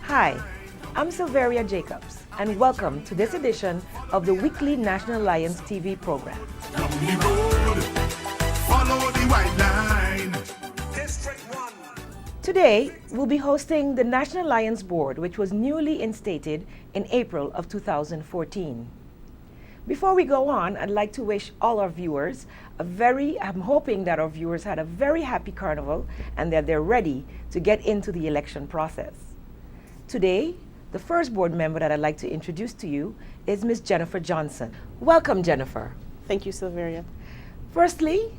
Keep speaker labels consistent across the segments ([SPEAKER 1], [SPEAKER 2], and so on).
[SPEAKER 1] Hi, I'm Silveria Jacobs, and welcome to this edition of the weekly National Alliance TV program. Today, we'll be hosting the National Alliance Board, which was newly instated in April of 2014. Before we go on, I'd like to wish all our viewers I'm hoping that our viewers had a very happy carnival and that they're ready to get into the election process. Today, the first board member that I'd like to introduce to you is Ms. Jennifer Johnson. Welcome, Jennifer.
[SPEAKER 2] Thank you, Silveria.
[SPEAKER 1] Firstly,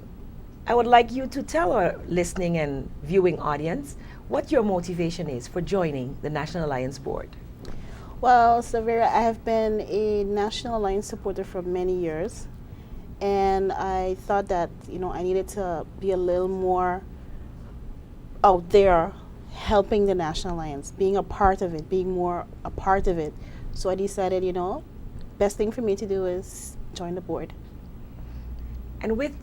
[SPEAKER 1] I would like you to tell our listening and viewing audience what your motivation is for joining the National Alliance Board.
[SPEAKER 2] Well, Silveria, I have been a National Alliance supporter for many years, and I thought that, I needed to be a little more out there helping the National Alliance, being a part of it, being more a part of it. So I decided, best thing for me to do is join the board.
[SPEAKER 1] And with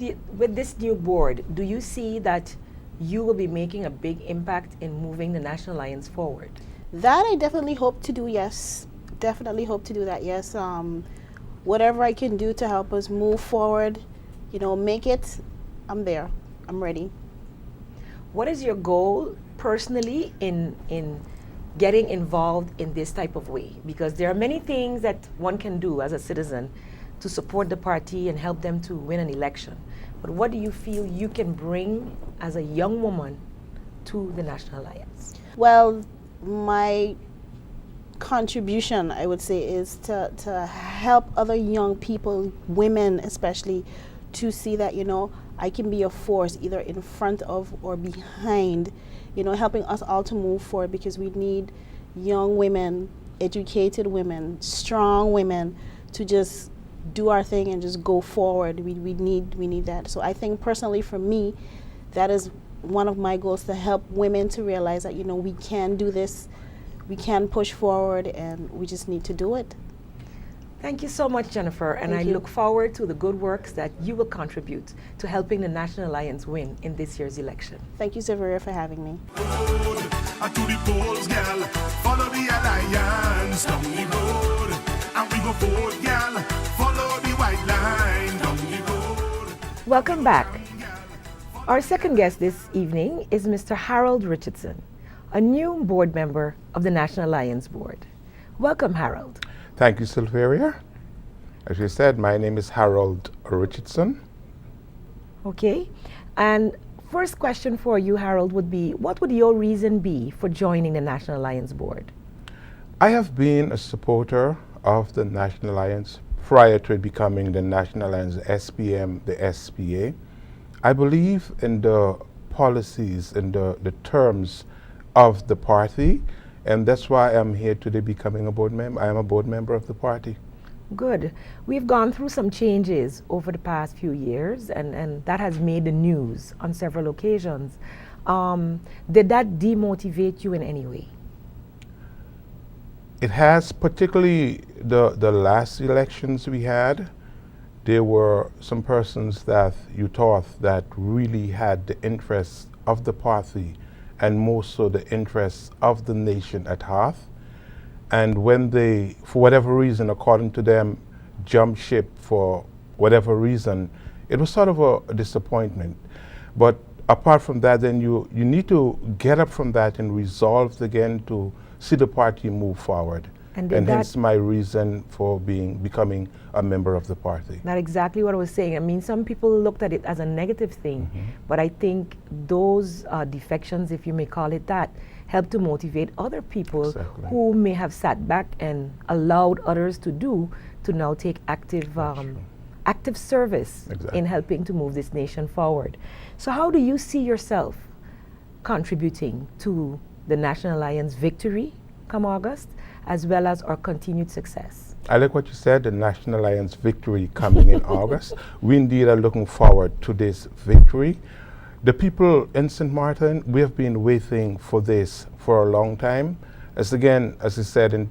[SPEAKER 1] this new board, do you see that you will be making a big impact in moving the National Alliance forward?
[SPEAKER 2] That I definitely hope to do, yes. Definitely hope to do that, yes. Whatever I can do to help us move forward, make it, I'm there. I'm ready.
[SPEAKER 1] What is your goal personally in getting involved in this type of way? Because there are many things that one can do as a citizen to support the party and help them to win an election. But what do you feel you can bring as a young woman to the National Alliance?
[SPEAKER 2] Well, my contribution, I would say, is to help other young people, women especially, to see that, I can be a force either in front of or behind, helping us all to move forward, because we need young women, educated women, strong women to just do our thing and just go forward. We need that. So I think personally for me, that is one of my goals, to help women to realize that, we can do this, we can push forward, and we just need to do it.
[SPEAKER 1] Thank you so much, Jennifer, and I look forward to the good works that you will contribute to helping the National Alliance win in this year's election.
[SPEAKER 2] Thank you, Silveria, for having me.
[SPEAKER 1] Welcome back. Our second guest this evening is Mr. Harold Richardson, a new board member of the National Alliance Board. Welcome, Harold.
[SPEAKER 3] Thank you, Silveria. As you said, my name is Harold Richardson.
[SPEAKER 1] Okay. And first question for you, Harold, would be, what would your reason be for joining the National Alliance Board?
[SPEAKER 3] I have been a supporter of the National Alliance prior to becoming the National Alliance SPM, the SPA. I believe in the policies and the terms of the party, and that's why I'm here today becoming a board member. I am a board member of the party.
[SPEAKER 1] Good. We've gone through some changes over the past few years, and that has made the news on several occasions. Did that demotivate you in any way?
[SPEAKER 3] It has, particularly the last elections we had. There were some persons that you thought that really had the interests of the party and more so the interests of the nation at heart. And when they, for whatever reason, according to them, jumped ship for whatever reason, it was sort of a disappointment. But apart from that, then you need to get up from that and resolve again to see the party move forward. And hence my reason for becoming a member of the party.
[SPEAKER 1] That's exactly what I was saying. I mean, some people looked at it as a negative thing, but I think those defections, if you may call it that, help to motivate other people who may have sat back and allowed others to now take active service in helping to move this nation forward. So how do you see yourself contributing to the National Alliance victory come August, as well as our continued success?
[SPEAKER 3] I like what you said, the National Alliance victory coming in August. We indeed are looking forward to this victory. The people in St. Martin, we have been waiting for this for a long time. As I said, in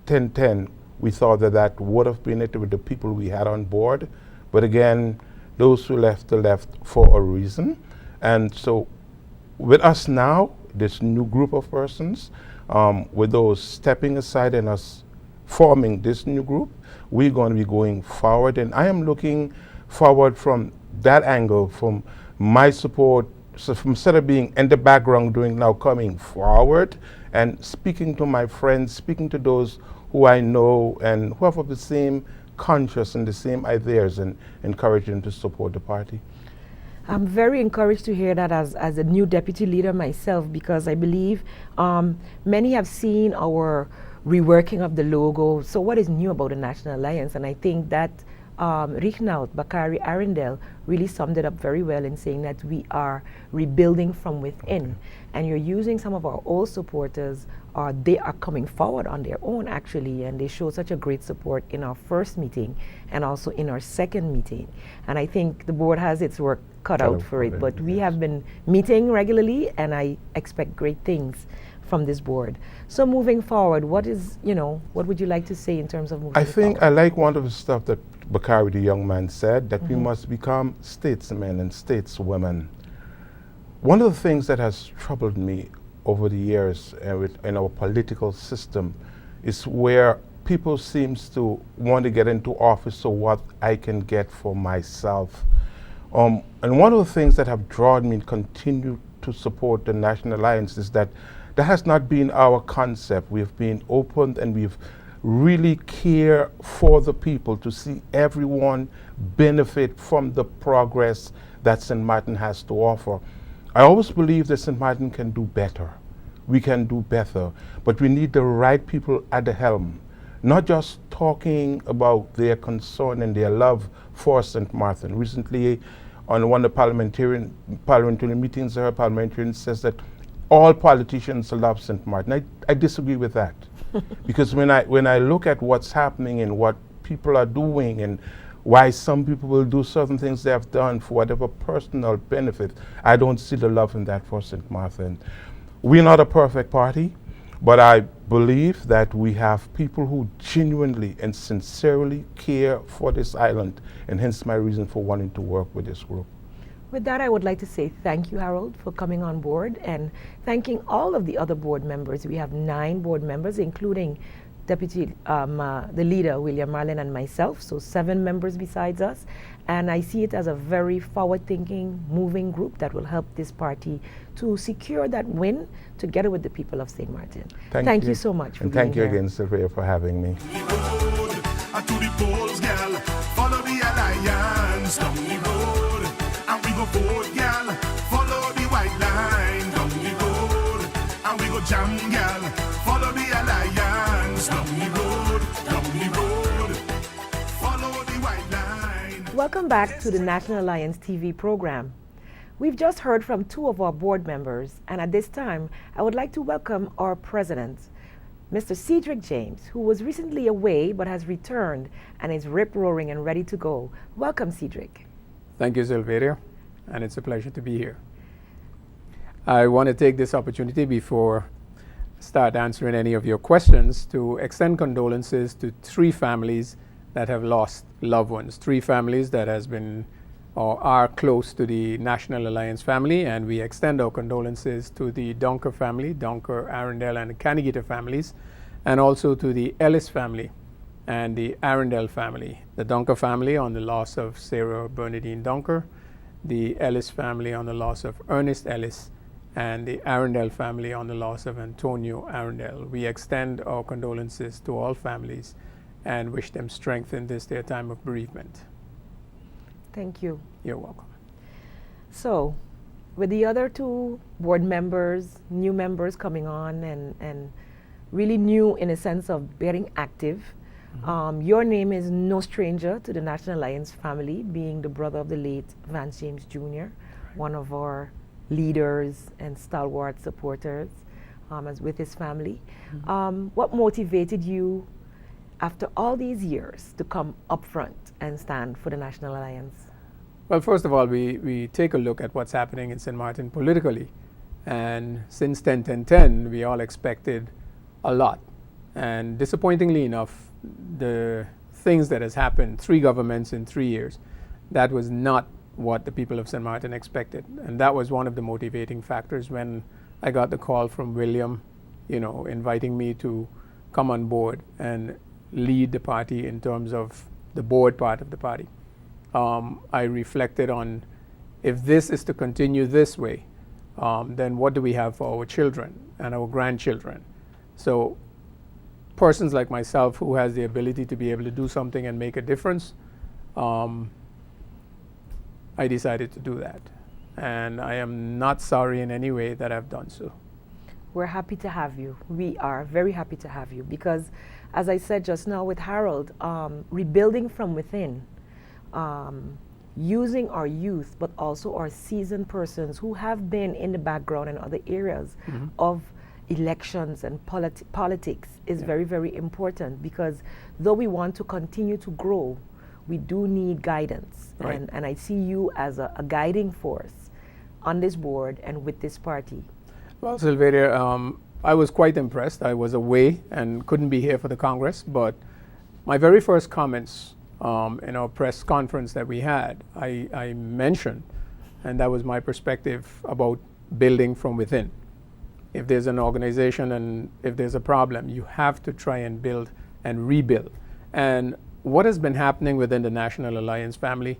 [SPEAKER 3] 1010, we thought that would have been it with the people we had on board. But again, those who left for a reason. And so with us now, this new group of persons, with those stepping aside and us forming this new group, we're going to be going forward. And I am looking forward from that angle, from my support, so from instead of being in the background doing, now coming forward and speaking to my friends, speaking to those who I know and who have the same conscience and the same ideas, and encourage them to support the party.
[SPEAKER 1] I'm very encouraged to hear that as a new deputy leader myself, because I believe many have seen our reworking of the logo. So what is new about the National Alliance? And I think that Reginald Bakari Arundel really summed it up very well in saying that we are rebuilding from within. Okay. And you're using some of our old supporters, they are coming forward on their own actually, and they showed such a great support in our first meeting and also in our second meeting. And I think the board has its work cut out for it, but we have been meeting regularly, and I expect great things from this board. So moving forward, what would you like to say in terms of moving
[SPEAKER 3] I think
[SPEAKER 1] forward?
[SPEAKER 3] I like one of the stuff that Bakari, the young man, said, that we must become statesmen and stateswomen. One of the things that has troubled me over the years in our political system is where people seems to want to get into office so what I can get for myself. And one of the things that have drawn me to continue to support the National Alliance is that has not been our concept. We've been open and we've really care for the people, to see everyone benefit from the progress that St. Martin has to offer. I always believe that St. Martin can do better. We can do better, but we need the right people at the helm, not just talking about their concern and their love for St. Martin. Recently, on one of the parliamentary meetings, a parliamentarian says that all politicians love St. Martin. I disagree with that. Because when I look at what's happening and what people are doing and why some people will do certain things they have done for whatever personal benefit, I don't see the love in that for St. Martin. We're not a perfect party, but I believe that we have people who genuinely and sincerely care for this island, and hence my reason for wanting to work with this group.
[SPEAKER 1] With that, I would like to say thank you, Harold, for coming on board, and thanking all of the other board members. We have 9 board members, including Deputy, the leader, William Marlin, and myself, so 7 members besides us. And I see it as a very forward-thinking, moving group that will help this party to secure that win together with the people of St. Martin. Thank you so much for
[SPEAKER 3] and
[SPEAKER 1] being
[SPEAKER 3] thank you
[SPEAKER 1] here.
[SPEAKER 3] again, Sylvia, for having me.
[SPEAKER 4] To the polls, girl. Follow the alliance down the road, and we go vote, girl. Follow the white line down the road, and we go jam, girl. Follow the alliance down the road, down the road. Follow the white line.
[SPEAKER 1] Welcome back to the National Alliance TV program. We've just heard from 2 of our board members, and at this time, I would like to welcome our president, Mr. Cedric James, who was recently away but has returned and is rip-roaring and ready to go. Welcome, Cedric.
[SPEAKER 5] Thank you, Sylvia, and it's a pleasure to be here. I want to take this opportunity before I start answering any of your questions to extend condolences to 3 families that have lost loved ones, 3 families that has been or are close to the National Alliance family, and we extend our condolences to the Donker family, Donker, Arundel, and Canigita families, and also to the Ellis family and the Arundel family. The Donker family on the loss of Sarah Bernadine Donker, the Ellis family on the loss of Ernest Ellis, and the Arundel family on the loss of Antonio Arundel. We extend our condolences to all families and wish them strength in this their time of bereavement.
[SPEAKER 1] Thank you.
[SPEAKER 5] You're welcome.
[SPEAKER 1] So, with the other 2 board members, new members coming on and really new in a sense of getting active, your name is no stranger to the National Alliance family, being the brother of the late Vance James Jr., one of our leaders and stalwart supporters as with his family. What motivated you after all these years to come up front and stand for the National Alliance?
[SPEAKER 5] Well, first of all, we take a look at what's happening in St. Martin politically. And since 10-10-10, we all expected a lot. And disappointingly enough, the things that has happened, 3 governments in 3 years, that was not what the people of St. Martin expected. And that was one of the motivating factors when I got the call from William, inviting me to come on board and lead the party in terms of the board part of the party. I reflected on, if this is to continue this way, then what do we have for our children and our grandchildren? So persons like myself who has the ability to be able to do something and make a difference, I decided to do that. And I am not sorry in any way that I've done so.
[SPEAKER 1] We're happy to have you. We are very happy to have you because, as I said just now with Harold, rebuilding from within, using our youth, but also our seasoned persons who have been in the background in other areas of elections and politics is very, very important, because though we want to continue to grow, we do need guidance.
[SPEAKER 5] Right.
[SPEAKER 1] And I see you as a guiding force on this board and with this party.
[SPEAKER 5] Well, Sylvania, I was quite impressed. I was away and couldn't be here for the Congress, but my very first comments in our press conference that we had, I mentioned, and that was my perspective about building from within. If there's an organization and if there's a problem, you have to try and build and rebuild. And what has been happening within the National Alliance family,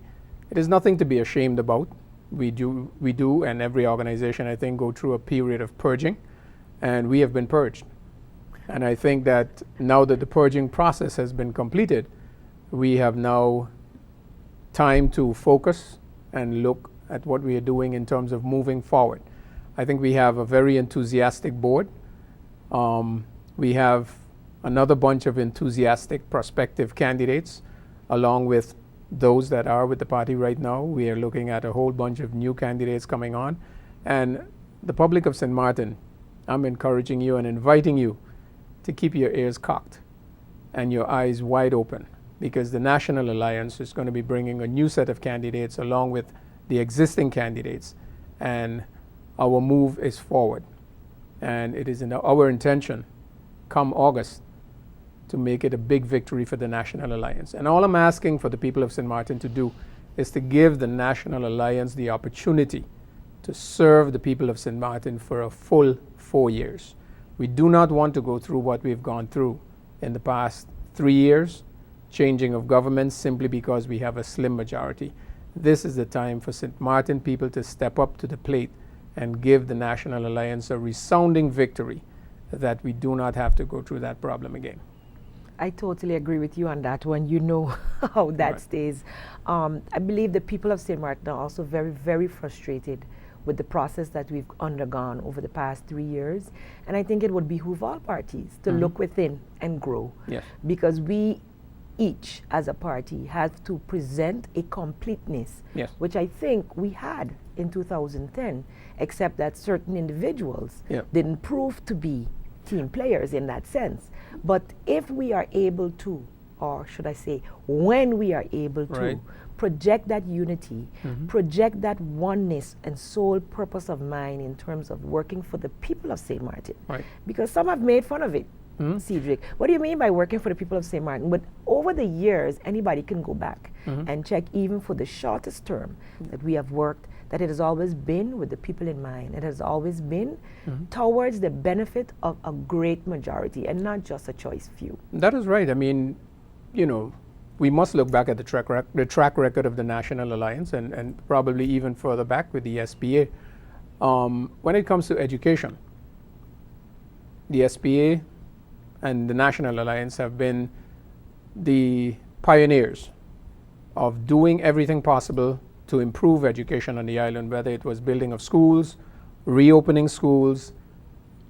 [SPEAKER 5] it is nothing to be ashamed about. We do, and every organization, I think, go through a period of purging, and we have been purged. And I think that now that the purging process has been completed, we have now time to focus and look at what we are doing in terms of moving forward. I think we have a very enthusiastic board. We have another bunch of enthusiastic prospective candidates, along with those that are with the party right now. We are looking at a whole bunch of new candidates coming on. And the public of St. Martin, I'm encouraging you and inviting you to keep your ears cocked and your eyes wide open, because the National Alliance is going to be bringing a new set of candidates along with the existing candidates. And our move is forward. And it is our intention, come August, to make it a big victory for the National Alliance. And all I'm asking for the people of St. Martin to do is to give the National Alliance the opportunity to serve the people of St. Martin for a full 4 years. We do not want to go through what we've gone through in the past 3 years, changing of governments simply because we have a slim majority. This is the time for St. Martin people to step up to the plate and give the National Alliance a resounding victory, that we do not have to go through that problem again.
[SPEAKER 1] I totally agree with you on that one. You know how that stays. I believe the people of St. Martin are also very, very frustrated with the process that we've undergone over the past 3 years. And I think it would behoove all parties to look within and grow.
[SPEAKER 5] Yes.
[SPEAKER 1] Because we each, as a party, have to present a completeness,
[SPEAKER 5] Yes.
[SPEAKER 1] which I think we had in 2010, except that certain individuals didn't prove to be team players in that sense. But if we are able to, or should I say, when we are able to project that unity, project that oneness and sole purpose of mind in terms of working for the people of St. Martin.
[SPEAKER 5] Right.
[SPEAKER 1] Because some have made fun of it, Cedric. What do you mean by working for the people of St. Martin? But over the years, anybody can go back and check, even for the shortest term that we have worked, that it has always been with the people in mind. It has always been towards the benefit of a great majority and not just a choice few.
[SPEAKER 5] That is right. I mean, we must look back at the track record of the National Alliance, and probably even further back with the SPA. When it comes to education, the SPA and the National Alliance have been the pioneers of doing everything possible to improve education on the island, whether it was building of schools, reopening schools.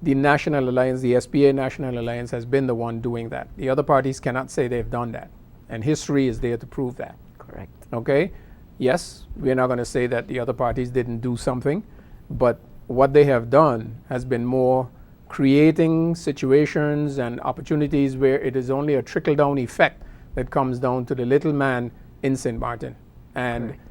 [SPEAKER 5] The National Alliance, the SPA National Alliance, has been the one doing that. The other parties cannot say they've done that. And history is there to prove that.
[SPEAKER 1] Correct.
[SPEAKER 5] Okay? Yes, we're not going to say that the other parties didn't do something, but what they have done has been more creating situations and opportunities where it is only a trickle-down effect that comes down to the little man in St. Martin. And
[SPEAKER 1] Correct.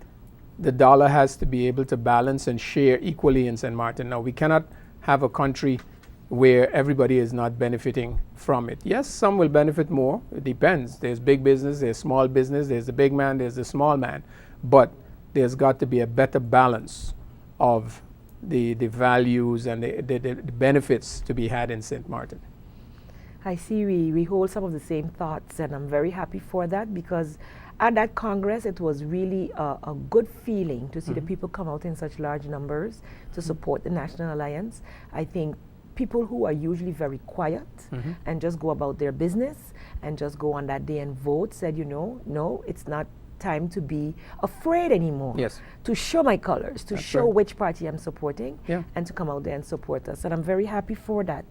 [SPEAKER 5] the dollar has to be able to balance and share equally in St. Martin. Now, we cannot have a country where everybody is not benefiting from it. Yes, some will benefit more. It depends. There's big business, there's small business, there's the big man, there's the small man. But there's got to be a better balance of the values and the benefits to be had in St. Martin.
[SPEAKER 1] I see we hold some of the same thoughts, and I'm very happy for that, because at that Congress, it was really a good feeling to see the people come out in such large numbers to support the National Alliance. I think people who are usually very quiet and just go about their business and just go on that day and vote said, no, it's not time to be afraid anymore.
[SPEAKER 5] Yes.
[SPEAKER 1] To show my colors, to
[SPEAKER 5] That's
[SPEAKER 1] show
[SPEAKER 5] right.
[SPEAKER 1] which party I'm supporting,
[SPEAKER 5] Yeah.
[SPEAKER 1] and to come out there and support us. And I'm very happy for that.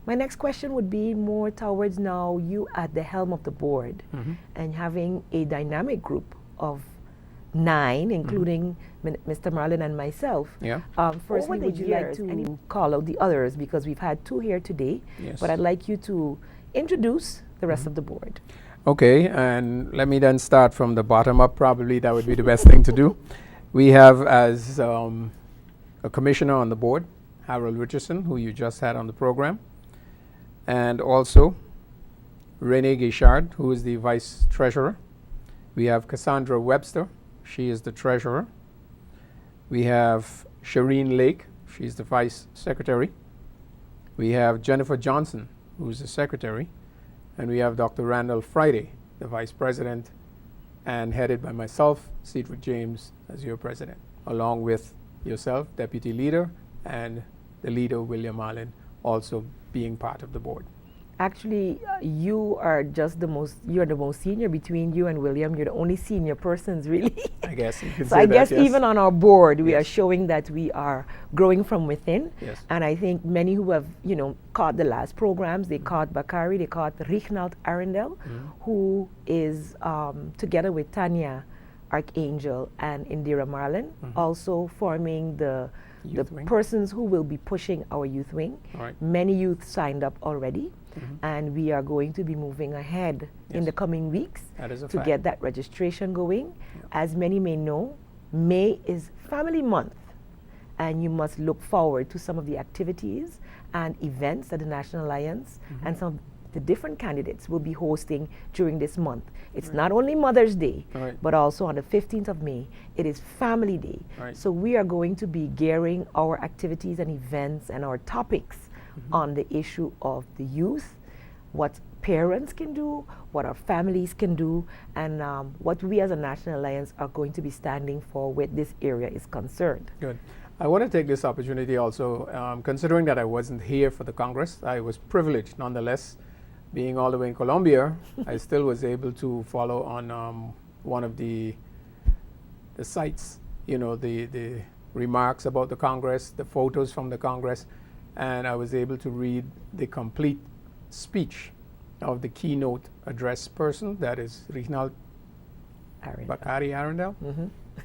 [SPEAKER 1] My next question would be more towards now you at the helm of the board and having a dynamic group of 9, including Mr. Marlin and myself.
[SPEAKER 5] Yeah.
[SPEAKER 1] Firstly, would you like to call out the others, because we've had 2 here today,
[SPEAKER 5] Yes.
[SPEAKER 1] but I'd like you to introduce the rest of the board.
[SPEAKER 5] Okay, and let me then start from the bottom up. Probably that would be the best thing to do. We have as a commissioner on the board, Harold Richardson, who you just had on the program, and also Renee Guichard, who is the vice treasurer. We have Cassandra Webster, she is the treasurer. We have Shireen Lake, she's the vice secretary. We have Jennifer Johnson, who's the secretary. And we have Dr. Randall Friday, the vice president, and headed by myself, Cedric James, as your president, along with yourself, deputy leader, and the leader, William Allen, also being part of the board.
[SPEAKER 1] Actually, you are just you're the most senior between you and William. You're the only senior persons, really.
[SPEAKER 5] I guess you can
[SPEAKER 1] So
[SPEAKER 5] say
[SPEAKER 1] I
[SPEAKER 5] that,
[SPEAKER 1] guess
[SPEAKER 5] yes.
[SPEAKER 1] even on our board, we are
[SPEAKER 5] Yes.
[SPEAKER 1] showing that we are growing from within.
[SPEAKER 5] Yes.
[SPEAKER 1] And I think many who have, caught the last programs, they caught Bakari, they caught Richnald Arendel, who is together with Tanya Archangel and Indira Marlin, also forming the
[SPEAKER 5] Youth wing.
[SPEAKER 1] persons who will be pushing our youth wing.
[SPEAKER 5] All right.
[SPEAKER 1] Many youth signed up already, and we are going to be moving ahead in
[SPEAKER 5] Yes.
[SPEAKER 1] the coming weeks
[SPEAKER 5] That is a
[SPEAKER 1] to
[SPEAKER 5] fact.
[SPEAKER 1] get that registration going. As many may know, May is Family Month, and you must look forward to some of the activities and events that the National Alliance and some of the different candidates will be hosting during this month. It's not only Mother's Day,
[SPEAKER 5] Right.
[SPEAKER 1] but also on the 15th of May, it is Family Day.
[SPEAKER 5] Right.
[SPEAKER 1] So we are going to be gearing our activities and events and our topics on the issue of the youth, what parents can do, what our families can do, and what we as a National Alliance are going to be standing for where this area is concerned.
[SPEAKER 5] Good. I want to take this opportunity also, considering that I wasn't here for the Congress, I was privileged nonetheless. Being all the way in Colombia, I still was able to follow on one of the sites, the remarks about the Congress, the photos from the Congress, and I was able to read the complete speech of the keynote address person, that is Richnald
[SPEAKER 1] Aaron.
[SPEAKER 5] Bakari Arendel.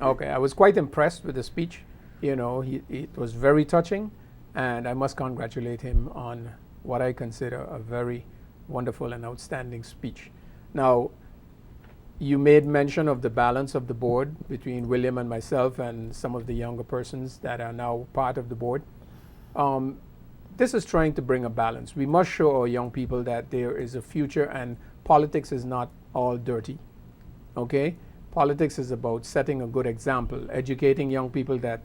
[SPEAKER 5] Okay, I was quite impressed with the speech. It was very touching, and I must congratulate him on what I consider a very wonderful and outstanding speech. Now, you made mention of the balance of the board between William and myself and some of the younger persons that are now part of the board. This is trying to bring a balance. We must show our young people that there is a future, and politics is not all dirty. Okay? Politics is about setting a good example, educating young people that,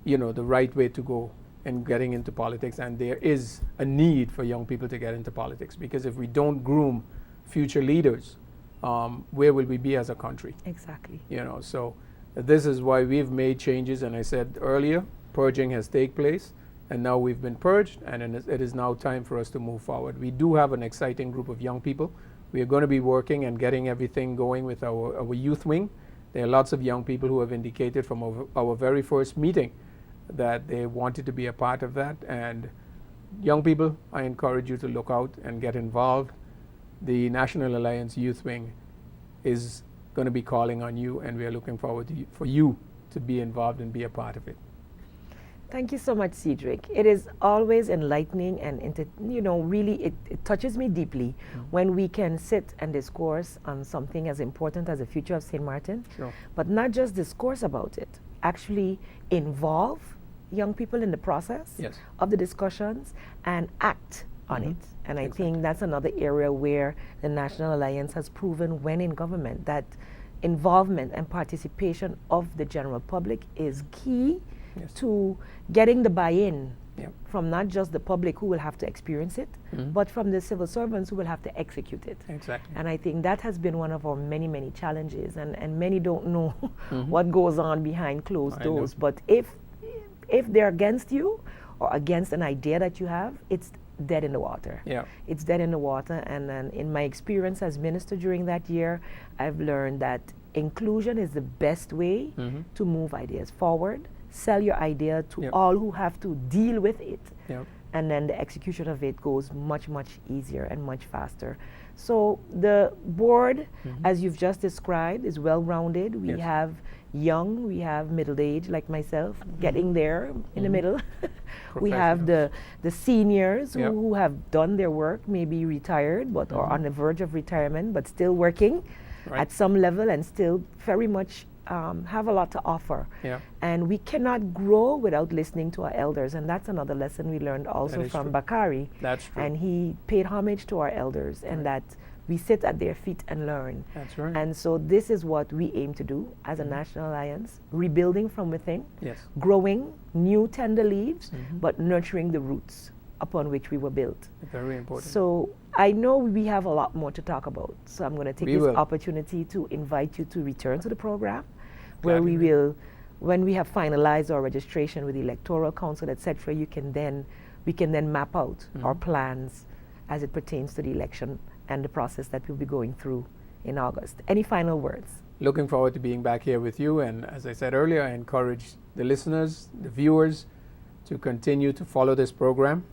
[SPEAKER 5] the right way to go in getting into politics, and there is a need for young people to get into politics, because if we don't groom future leaders, where will we be as a country?
[SPEAKER 1] Exactly.
[SPEAKER 5] So this is why we've made changes, and I said earlier, purging has taken place, and now we've been purged, and it is now time for us to move forward. We do have an exciting group of young people. We are going to be working and getting everything going with our youth wing. There are lots of young people who have indicated from our very first meeting that they wanted to be a part of that. And young people, I encourage you to look out and get involved. The National Alliance Youth Wing is going to be calling on you, and we are looking forward for you to be involved and be a part of it.
[SPEAKER 1] Thank you so much, Cedric. It is always enlightening, and really it touches me deeply when we can sit and discourse on something as important as the future of St. Martin,
[SPEAKER 5] Sure.
[SPEAKER 1] but not just discourse about it, actually involve young people in the process
[SPEAKER 5] Yes.
[SPEAKER 1] of the discussions and act on it. And I think that's another area where the National Alliance has proven, when in government, that involvement and participation of the general public is key
[SPEAKER 5] Yes.
[SPEAKER 1] to getting the buy-in
[SPEAKER 5] Yep.
[SPEAKER 1] from not just the public who will have to experience it, but from the civil servants who will have to execute it.
[SPEAKER 5] Exactly.
[SPEAKER 1] And I think that has been one of our many, many challenges, and many don't know what goes on behind closed
[SPEAKER 5] I know.
[SPEAKER 1] doors. But if they're against you or against an idea that you have, it's dead in the water.
[SPEAKER 5] Yeah.
[SPEAKER 1] It's dead in the water. And then in my experience as minister during that year, I've learned that inclusion is the best way to move ideas forward. Sell your idea to
[SPEAKER 5] Yep.
[SPEAKER 1] all who have to deal with it.
[SPEAKER 5] Yep.
[SPEAKER 1] And then the execution of it goes much, much easier and much faster. So the board, as you've just described, is well-rounded. We
[SPEAKER 5] Yes.
[SPEAKER 1] have young, we have middle-aged like myself, getting there in the middle. We have the seniors
[SPEAKER 5] Yep.
[SPEAKER 1] who have done their work, maybe retired, but or on the verge of retirement, but still working
[SPEAKER 5] Right.
[SPEAKER 1] at some level and still very much have a lot to offer.
[SPEAKER 5] Yeah.
[SPEAKER 1] And we cannot grow without listening to our elders, and that's another lesson we learned also
[SPEAKER 5] is
[SPEAKER 1] from
[SPEAKER 5] true.
[SPEAKER 1] Bakari.
[SPEAKER 5] That's true.
[SPEAKER 1] And he paid homage to our elders, and that we sit at their feet and learn.
[SPEAKER 5] That's right.
[SPEAKER 1] And so this is what we aim to do as a National Alliance, rebuilding from within,
[SPEAKER 5] Yes.
[SPEAKER 1] growing new tender leaves, but nurturing the roots upon which we were built.
[SPEAKER 5] Very important.
[SPEAKER 1] So I know we have a lot more to talk about. So I'm going to take
[SPEAKER 5] We
[SPEAKER 1] this
[SPEAKER 5] will.
[SPEAKER 1] opportunity to invite you to return to the program, where we
[SPEAKER 5] Gladly.
[SPEAKER 1] will, when we have finalized our registration with the Electoral Council, etc., we can then map out our plans as it pertains to the election and the process that we'll be going through in August. Any final words?
[SPEAKER 5] Looking forward to being back here with you. And as I said earlier, I encourage the listeners, the viewers, to continue to follow this program.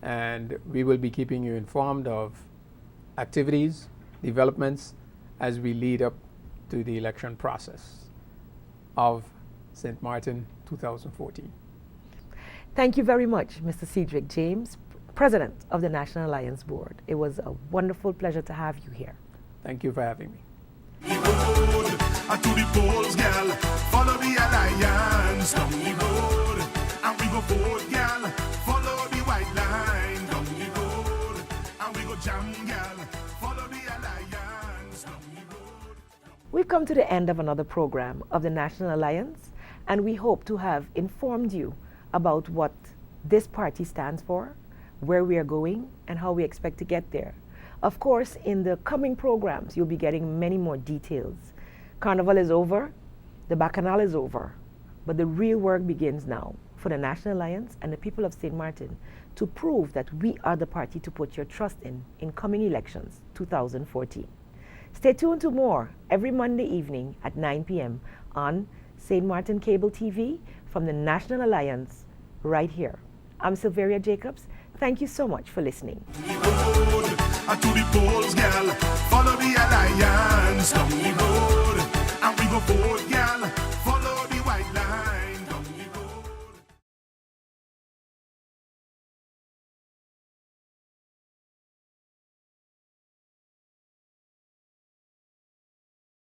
[SPEAKER 5] And we will be keeping you informed of activities, developments as we lead up to the election process of St. Martin 2014.
[SPEAKER 1] Thank you very much, Mr. Cedric James, President of the National Alliance Board. It was a wonderful pleasure to have you here.
[SPEAKER 5] Thank you for having me.
[SPEAKER 4] Road, to the polls, girl. Follow the alliance down the road, and we go vote, girl. Follow the white line down the road, and we go jam, girl. Follow the alliance down the road.
[SPEAKER 1] We've come to the end of another program of the National Alliance, and we hope to have informed you about what this party stands for, where we are going, and how we expect to get there. Of course, in the coming programs, you'll be getting many more details. Carnival is over, the Bacchanal is over, but the real work begins now for the National Alliance and the people of St. Martin to prove that we are the party to put your trust in coming elections 2014. Stay tuned to more every Monday evening at 9 p.m. on St. Martin Cable TV from the National Alliance right here. I'm Silveria Jacobs. Thank you so much for listening.
[SPEAKER 4] Road, to the polls, girl.